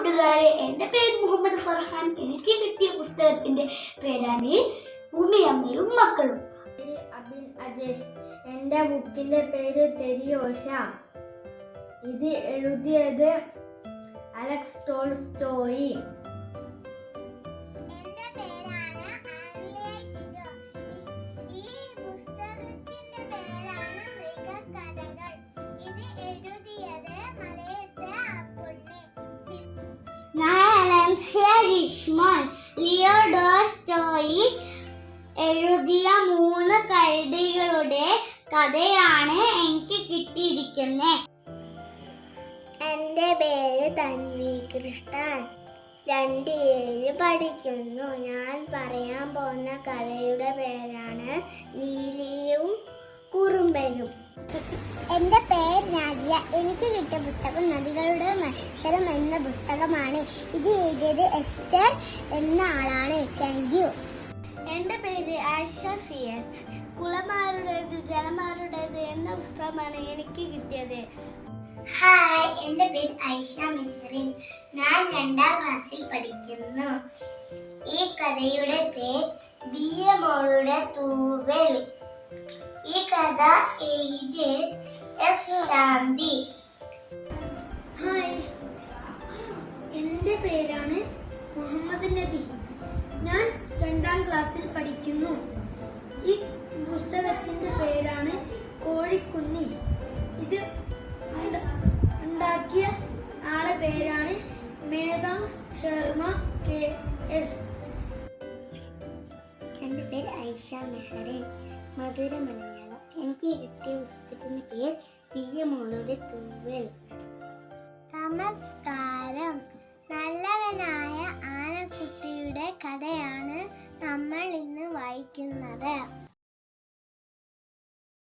കൂട്ടുകാരെ, എൻ്റെ പേര് മുഹമ്മദ് ഫർഹാൻ. എനിക്ക് കിട്ടിയ പുസ്തകത്തിന്റെ പേരാണ് ഉമ്മയമ്മയും മക്കളും. അബിൻ അജേഷ്. എൻ്റെ ബുക്കിന്റെ പേര് തെരിയോഷ. ഇത് എഴുതിയത് അലക്സ് ടോൾസ്റ്റോയി. എൻ്റെ പേരാണ് ആലിയ. ഈ പുസ്തകത്തിന്റെ പേരാണ് മൃഗകഥകൾ. ഇത് എഴുതിയത് മലയത്തെ അപ്പുണ്ണി. ലിയോ ടോൾസ്റ്റോയി എഴുതിയ 3 കരടികളുടെ കഥയാണ് എനിക്ക് കിട്ടിയിരിക്കുന്നത്. എൻ്റെ പേര് തൻവി കൃഷ്ണൻ. 2 പഠിക്കുന്നു. ഞാൻ പറയാൻ പോകുന്ന കഥയുടെ പേരാണ് നീലിയും കുറുമ്പനും. എൻ്റെ പേര് നാദിയ. എനിക്ക് കിട്ടിയ പുസ്തകം നദികളുടെ മത്സരം എന്ന പുസ്തകമാണ്. ഇത് എഴുതിയത് എസ്റ്റർ എന്ന ആളാണ്. Thank you. എൻ്റെ പേര് ആയിഷ CS. കുളമാരുടേത് ജലമാരുടേത് എന്ന പുസ്തകമാണ് എനിക്ക് കിട്ടിയത്. ഹായ്, എൻ്റെ പേര് ഐഷ മെഹറിൻ. ഞാൻ 2ാം ക്ലാസ്സിൽ പഠിക്കുന്നു. ഈ കഥയുടെ പേര് ദിയമോളുടെ തൂവൽ. ഈ കഥ എഴുതിയത് S. ശാന്തി. ഹായ്, എൻ്റെ പേരാണ് മുഹമ്മദ് നദി. ഞാൻ 2ാം ക്ലാസ്സിൽ പഠിക്കുന്നു. ഈ പുസ്തകത്തിന്റെ പേരാണ് കോഴിക്കുഞ്ഞി. ഇത് ഉണ്ടാക്കിയ ആളെ പേരാണ് മേധ ശർമ്മ KS. എൻ്റെ പേര് ഐഷ മെഹറിൻ. മധുര മലയാളം. എനിക്ക് കിട്ടിയ പുസ്തകത്തിന്റെ പേര് ദിയമോളുടെ തൂവൽ. നമസ്കാരം. നല്ലവനായ ആനക്കുട്ടിയുടെ കഥയാണ് നമ്മൾ ഇന്ന് വായിക്കുന്നത്.